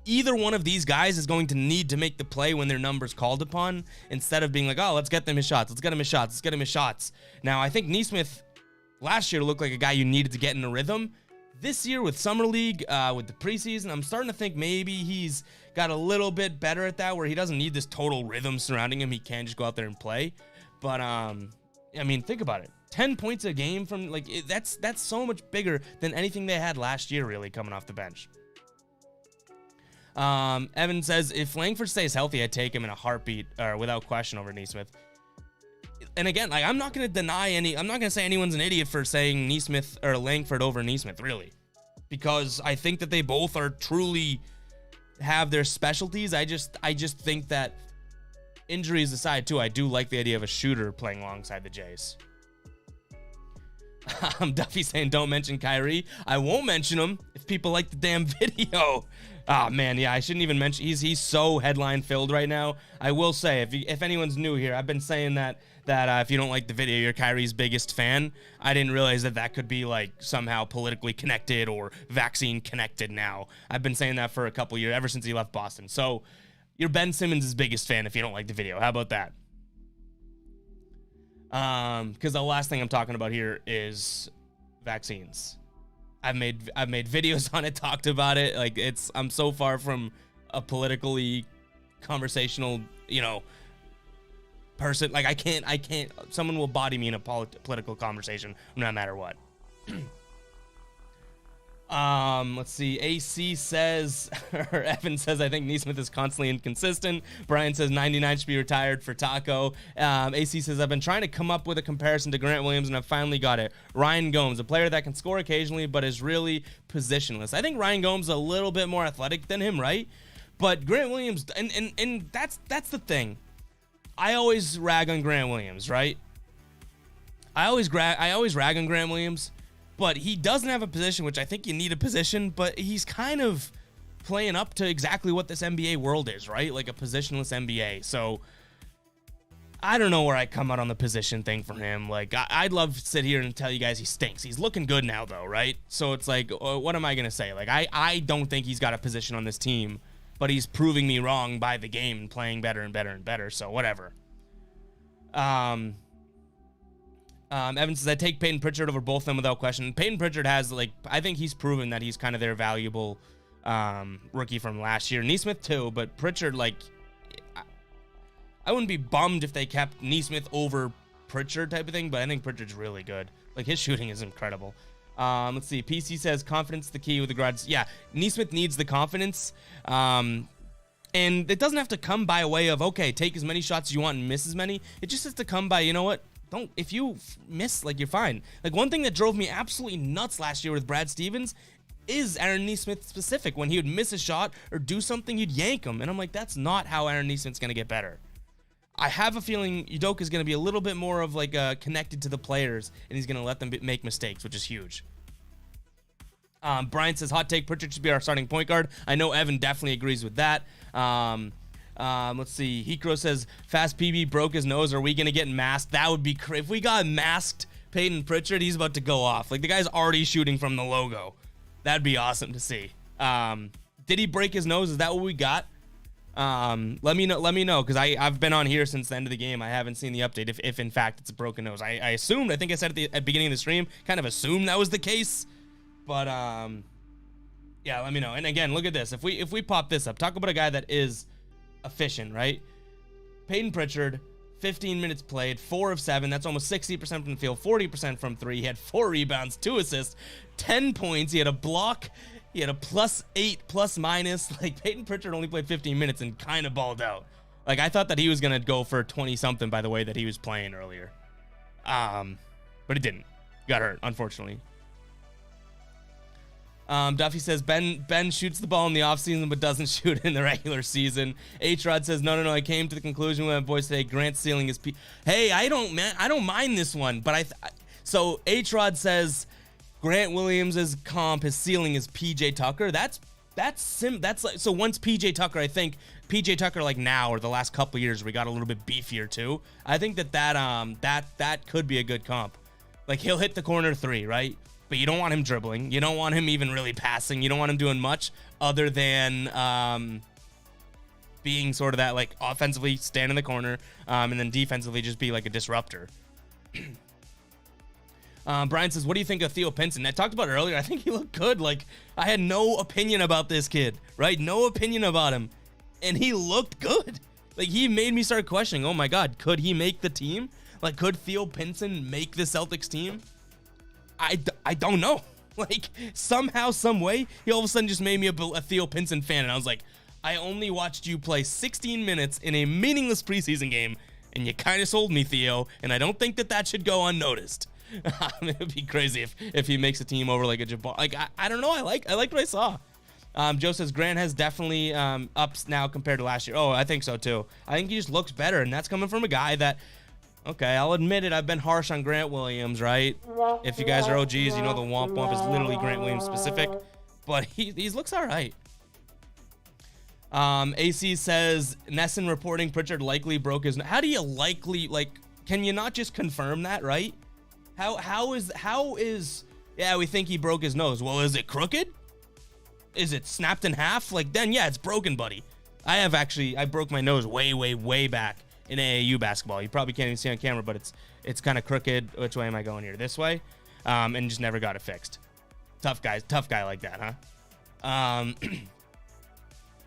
either one of these guys is going to need to make the play when their number's called upon instead of being like, oh, let's get them his shots. Let's get him his shots. Let's get him his shots. Now, I think Nesmith last year looked like a guy you needed to get in a rhythm. This year with Summer League, with the preseason, I'm starting to think maybe he's got a little bit better at that, where he doesn't need this total rhythm surrounding him. He can just go out there and play. But, I mean, think about it. 10 points a game from, that's so much bigger than anything they had last year, really, coming off the bench. Evan says, if Langford stays healthy, I'd take him in a heartbeat, or without question, over Nesmith. And again, I'm not going to I'm not going to say anyone's an idiot for saying Nesmith or Langford over Nesmith, really. Because I think that they both are truly have their specialties. I just think that, injuries aside, too, I do like the idea of a shooter playing alongside the Jays. Duffy saying, don't mention Kyrie. I won't mention him if people like the damn video. Oh, man, yeah, I shouldn't even mention. He's so headline-filled right now. I will say, if anyone's new here, I've been saying that if you don't like the video, you're Kyrie's biggest fan. I didn't realize that could be, somehow politically connected or vaccine connected now. I've been saying that for a couple years, ever since he left Boston. So, you're Ben Simmons' biggest fan if you don't like the video. How about that? Because the last thing I'm talking about here is vaccines. I've made videos on it, talked about it. I'm so far from a politically conversational, person. I can't, someone will body me in a political conversation no matter what. Let's see. AC says, or Evan says, I think Nesmith is constantly inconsistent. Brian says 99 should be retired for Taco. AC says, I've been trying to come up with a comparison to Grant Williams, and I've finally got it. Ryan Gomes, a player that can score occasionally, but is really positionless. I think Ryan Gomes is a little bit more athletic than him, right? But Grant Williams, and that's the thing. I always rag on Grant Williams, right? I always rag on Grant Williams. But he doesn't have a position, which I think you need a position, but he's kind of playing up to exactly what this NBA world is, right? Like a positionless NBA. So I don't know where I come out on the position thing for him. Like, I'd love to sit here and tell you guys he stinks. He's looking good now, though, right? So it's like, what am I going to say? Like, I don't think he's got a position on this team, but he's proving me wrong by the game and playing better and better and better, so whatever. Evan says, I take Peyton Pritchard over both of them without question. Peyton Pritchard has, like, I think he's proven that he's kind of their valuable rookie from last year. Nesmith, too, but Pritchard, like, I wouldn't be bummed if they kept Nesmith over Pritchard type of thing, but I think Pritchard's really good. Like, his shooting is incredible. Let's see. PC says, confidence the key with the guards. Yeah, Nesmith needs the confidence. And it doesn't have to come by way of, okay, take as many shots as you want and miss as many. It just has to come by, you know what? If you miss, like, you're fine. Like, one thing that drove me absolutely nuts last year with Brad Stevens is Aaron Nesmith specific. When he would miss a shot or do something, you'd yank him. And I'm like, that's not how Aaron Nesmith's going to get better. I have a feeling Udoka is going to be a little bit more of like connected to the players, and he's going to let them make mistakes, which is huge. Brian says, hot take, Pritchard should be our starting point guard. I know Evan definitely agrees with that. Let's see. Hikro says, Fast PB broke his nose. Are we going to get masked? That would be crazy. If we got masked Peyton Pritchard, he's about to go off. Like, the guy's already shooting from the logo. That'd be awesome to see. Did he break his nose? Is that what we got? Let me know, because I've been on here since the end of the game. I haven't seen the update if in fact it's a broken nose. I assumed, I think I said at the beginning of the stream, kind of assumed that was the case, but yeah, let me know. And again, look at this. If we pop this up, talk about a guy that is efficient, right? Peyton Pritchard, 15 minutes played, 4 of 7. That's almost 60% from the field, 40% from 3. He had 4 rebounds, 2 assists, 10 points. He had a block. He had a +8, +-. Like, Peyton Pritchard only played 15 minutes and kind of balled out. Like, I thought that he was going to go for 20-something by the way that he was playing earlier. But he didn't. Got hurt, unfortunately. Duffy says, Ben shoots the ball in the offseason but doesn't shoot in the regular season. H-Rod says, no, I came to the conclusion with my boys today, Grant's ceiling is Hey, I don't mind this one, but so H-Rod says, Grant Williams' comp, his ceiling is PJ Tucker. That's like, so once PJ Tucker, I think PJ Tucker, like now or the last couple years, we got a little bit beefier too. I think that could be a good comp. Like, he'll hit the corner 3, right? But you don't want him dribbling. You don't want him even really passing. You don't want him doing much other than being sort of that, like, offensively stand in the corner, and then defensively just be like a disruptor. Brian says, what do you think of Theo Pinson? I talked about it earlier. I think he looked good. Like, I had no opinion about this kid, right? No opinion about him. And he looked good. Like, he made me start questioning, oh my God, could he make the team? Like, could Theo Pinson make the Celtics team? I don't know. Like, somehow, some way, he all of a sudden just made me a Theo Pinson fan. And I was like, I only watched you play 16 minutes in a meaningless preseason game, and you kind of sold me, Theo. And I don't think that should go unnoticed. It would be crazy if he makes a team over like a Jabbar. Like, I don't know. I liked what I saw. Joe says Grant has definitely ups now compared to last year. Oh, I think so too. I think he just looks better, and that's coming from a guy that, okay, I'll admit it, I've been harsh on Grant Williams, right? If you guys are OGs, you know the womp womp is literally Grant Williams specific, but he looks all right. AC says Nesson reporting Pritchard likely broke his. How do you likely, like? Can you not just confirm that, right? How is yeah, we think he broke his nose. Well, is it crooked? Is it snapped in half? Like, then yeah, it's broken, buddy. I broke my nose way back in AAU basketball. You probably can't even see on camera, but it's kind of crooked. Which way am I going here? This way. And just never got it fixed. Tough guy like that, huh?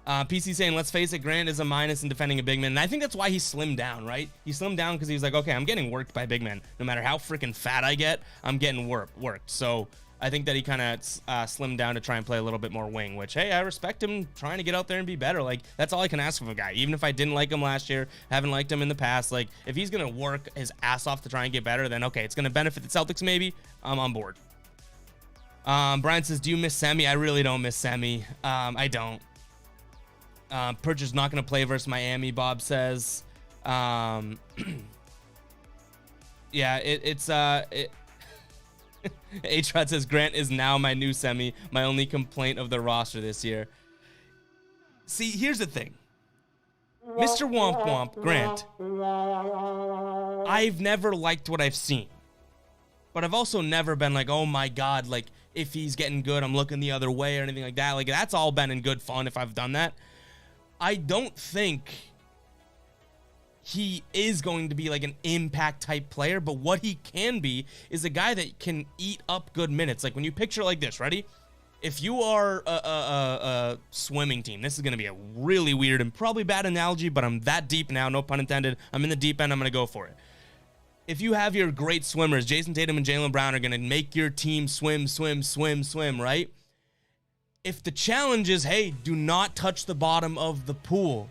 PC saying, let's face it, Grant is a minus in defending a big man. And I think that's why he slimmed down, right? He slimmed down because he was like, okay, I'm getting worked by big men. No matter how freaking fat I get, I'm getting worked. So I think that he kind of slimmed down to try and play a little bit more wing, which, hey, I respect him trying to get out there and be better. Like, that's all I can ask of a guy. Even if I didn't like him last year, haven't liked him in the past, like, if he's going to work his ass off to try and get better, then okay, it's going to benefit the Celtics maybe. I'm on board. Brian says, do you miss Semi? I really don't miss Semi. I don't. Pritchard's not going to play versus Miami, Bob says. Yeah, it's H-Rod says, Grant is now my new Semi, my only complaint of the roster this year. See, here's the thing. Mr. Womp Womp, Grant, I've never liked what I've seen. But I've also never been like, oh my God, like, if he's getting good, I'm looking the other way or anything like that. Like, that's all been in good fun if I've done that. I don't think he is going to be like an impact type player, but what he can be is a guy that can eat up good minutes. Like when you picture it like this, ready? If you are a swimming team, this is going to be a really weird and probably bad analogy, but I'm that deep now, no pun intended. I'm in the deep end, I'm going to go for it. If you have your great swimmers, Jason Tatum and Jaylen Brown are going to make your team swim, right? If the challenge is, hey, do not touch the bottom of the pool,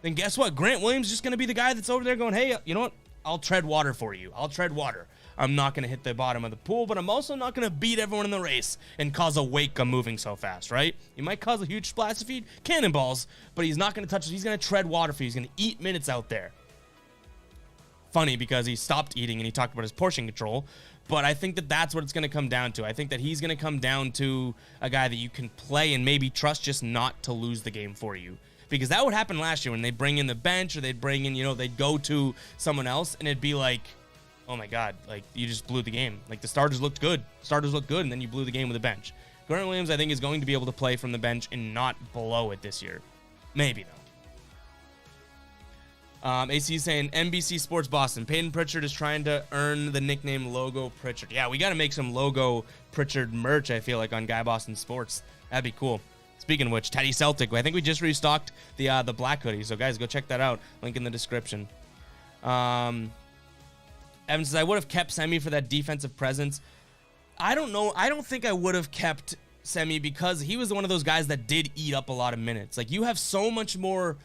then guess what? Grant Williams is just going to be the guy that's over there going, hey, you know what? I'll tread water for you. I'll tread water. I'm not going to hit the bottom of the pool, but I'm also not going to beat everyone in the race and cause a wake of moving so fast, right? He might cause a huge splash feed, cannonballs, but he's not going to touch it. He's going to tread water for you. He's going to eat minutes out there. Funny because he stopped eating and he talked about his portion control, but I think that that's what it's going to come down to. I think that he's going to come down to a guy that you can play and maybe trust just not to lose the game for you. Because that would happen last year when they bring in the bench or they'd bring in, they'd go to someone else and it'd be like, oh my God, like you just blew the game. Like the starters looked good. And then you blew the game with the bench. Grant Williams, I think, is going to be able to play from the bench and not blow it this year. Maybe, though. AC is saying, NBC Sports Boston, Peyton Pritchard is trying to earn the nickname Logo Pritchard. Yeah, we got to make some Logo Pritchard merch, I feel like, on Guy Boston Sports. That'd be cool. Speaking of which, Teddy Celtic, I think we just restocked the black hoodie, so guys, go check that out. Link in the description. Evan says, I would have kept Semi for that defensive presence. I don't know. I don't think I would have kept Semi because he was one of those guys that did eat up a lot of minutes. Like, you have so much more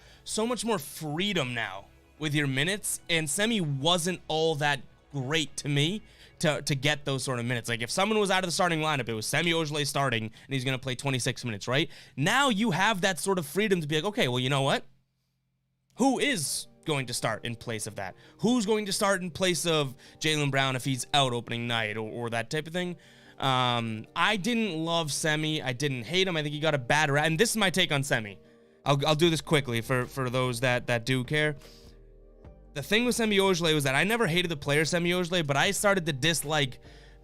freedom now with your minutes, and Semi wasn't all that great to me to get those sort of minutes. Like, if someone was out of the starting lineup, it was Semi Ojeleye starting, and he's going to play 26 minutes, right? Now you have that sort of freedom to be like, okay, well, you know what? Who is going to start in place of that? Who's going to start in place of Jaylen Brown if he's out opening night or that type of thing? I didn't love Semi. I didn't hate him. I think he got a bad rap. And this is my take on Semi. I'll do this quickly for those that do care. The thing with Semi Ojeleye was that I never hated the player Semi Ojeleye, but I started to dislike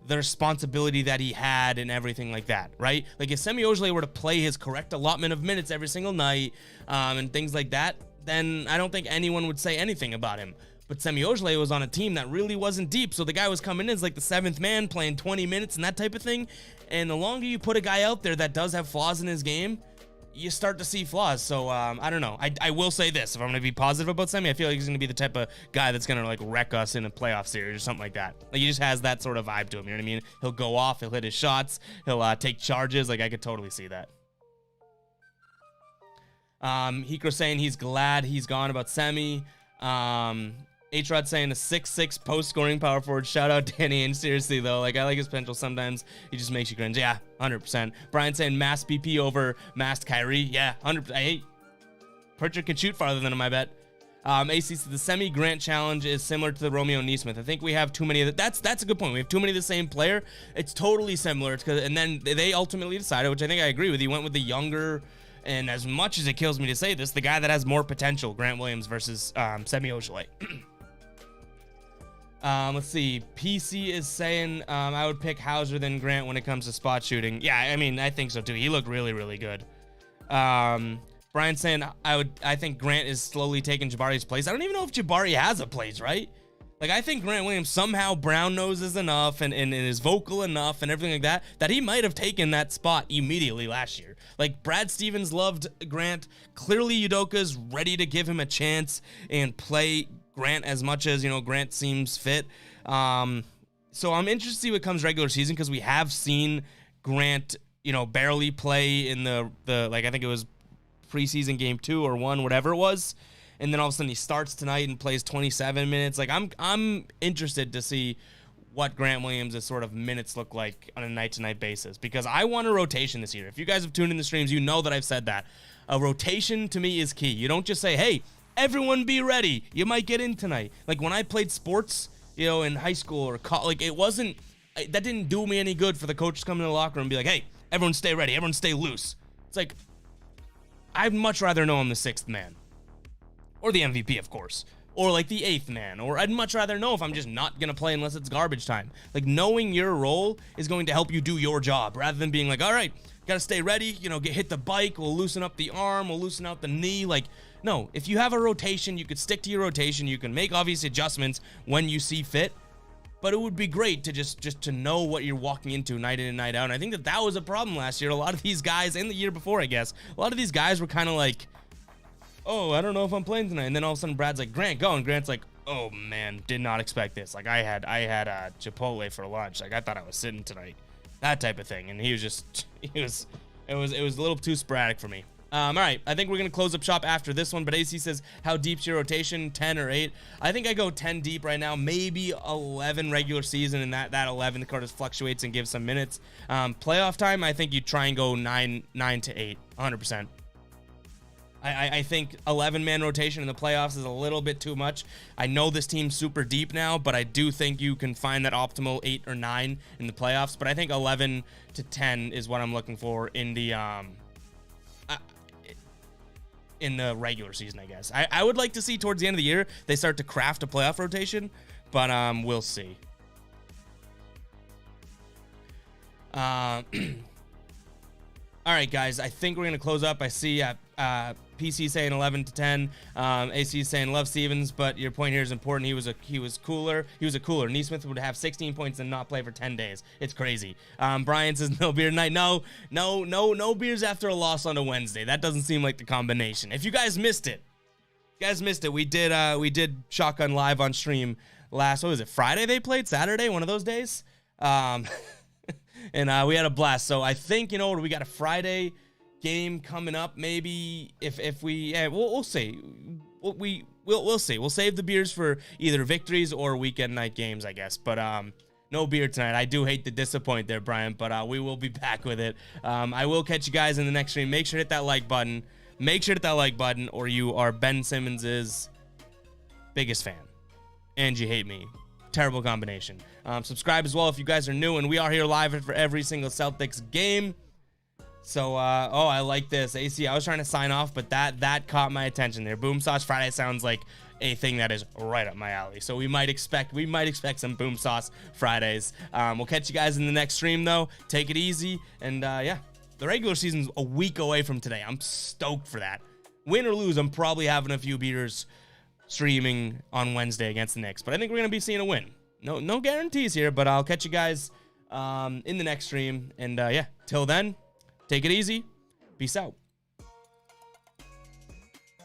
the responsibility that he had and everything like that, right? Like, if Semi Ojeleye were to play his correct allotment of minutes every single night and things like that, then I don't think anyone would say anything about him. But Semi Ojeleye was on a team that really wasn't deep, so the guy was coming in as like the seventh man, playing 20 minutes and that type of thing. And the longer you put a guy out there that does have flaws in his game, you start to see flaws. So I don't know. I will say this: if I'm going to be positive about Semi, I feel like he's going to be the type of guy that's going to like wreck us in a playoff series or something like that. Like, he just has that sort of vibe to him. You know what I mean? He'll go off. He'll hit his shots. He'll take charges. Like, I could totally see that. Hikro saying he's glad he's gone about Semi. H-Rod saying a 6'6" post-scoring power forward. Shout out Danny Ainge. Seriously, though, like, I like his potential. Sometimes he just makes you cringe. Yeah, 100%. Brian saying mass BP over masked Kyrie. Yeah, 100%. Hey, Pritchard can shoot farther than him, I bet. AC says the Semi-Grant challenge is similar to the Romeo Nesmith. I think we have too many of the, that's a good point. We have too many of the same player. It's totally similar. And then they ultimately decided, which I think I agree with. He went with the younger, and as much as it kills me to say this, the guy that has more potential, Grant Williams versus Semi Ojeleye. Let's see. PC is saying I would pick Hauser than Grant when it comes to spot shooting. Yeah, I mean, I think so too. He looked really, really good. Brian saying I think Grant is slowly taking Jabari's place. I don't even know if Jabari has a place, right? Like, I think Grant Williams somehow brown noses enough and is vocal enough and everything like that he might have taken that spot immediately last year. Like, Brad Stevens loved Grant. Clearly, Udoka's ready to give him a chance and play Grant as much as, Grant seems fit. So I'm interested to see what comes regular season, because we have seen Grant, barely play in the like, I think it was preseason game 2 or 1, whatever it was. And then all of a sudden he starts tonight and plays 27 minutes. Like, I'm interested to see what Grant Williams' sort of minutes look like on a night-to-night basis, because I want a rotation this year. If you guys have tuned in the streams, you know that I've said that. A rotation to me is key. You don't just say, hey, everyone be ready, you might get in tonight. Like, when I played sports, in high school or college, like, that didn't do me any good for the coaches coming in the locker room and be like, hey, everyone stay ready, everyone stay loose. It's like, I'd much rather know I'm the sixth man. or the MVP, of course, or like the 8th man, or I'd much rather know if I'm just not going to play unless it's garbage time. Like, knowing your role is going to help you do your job rather than being like, all right, got to stay ready, you know, hit the bike, we'll loosen up the arm, we'll loosen out the knee. Like, no, if you have a rotation, you could stick to your rotation. You can make obvious adjustments when you see fit, but it would be great to just to know what you're walking into night in and night out. And I think that was a problem last year. A lot of these guys, and the year before, I guess, a lot of these guys were kind of like, oh, I don't know if I'm playing tonight. And then all of a sudden Brad's like, Grant, go. And Grant's like, oh man, did not expect this. Like, I had Chipotle for lunch. Like, I thought I was sitting tonight. That type of thing. And he was just, it was a little too sporadic for me. All right, I think we're going to close up shop after this one, but AC says, how deep's your rotation, 10 or 8? I think I go 10 deep right now, maybe 11 regular season, and that 11 kind of fluctuates and gives some minutes. Playoff time, I think you try and go 9 to 8, 100%. I think 11-man rotation in the playoffs is a little bit too much. I know this team's super deep now, but I do think you can find that optimal 8 or 9 in the playoffs, but I think 11 to 10 is what I'm looking for in the regular season, I guess. I would like to see towards the end of the year they start to craft a playoff rotation, but we'll see. All right, guys, I think we're going to close up. I see PC saying 11 to 10. AC saying love Stevens, but your point here is important. He was a cooler. Nesmith would have 16 points and not play for 10 days. It's crazy. Brian says no beer tonight. No beers after a loss on a Wednesday. That doesn't seem like the combination. If you guys missed it, we did Shotgun live on stream last, what was it, Friday they played? Saturday, one of those days. And we had a blast. So I think, we got a Friday game coming up. Maybe if we, we'll see. We'll see. We'll save the beers for either victories or weekend night games, I guess. But no beer tonight. I do hate to disappoint there, Brian, but we will be back with it. I will catch you guys in the next stream. Make sure to hit that like button. Or you are Ben Simmons's biggest fan. And you hate me. Terrible combination. Subscribe as well if you guys are new, and we are here live for every single Celtics game. So, I like this. AC, I was trying to sign off, but that caught my attention there. Boom Sauce Friday sounds like a thing that is right up my alley. So we might expect some Boom Sauce Fridays. We'll catch you guys in the next stream, though. Take it easy, and the regular season's a week away from today. I'm stoked for that. Win or lose, I'm probably having a few beers streaming on Wednesday against the Knicks, but I think we're gonna be seeing a win. No guarantees here, but I'll catch you guys in the next stream, and till then, take it easy. Peace out.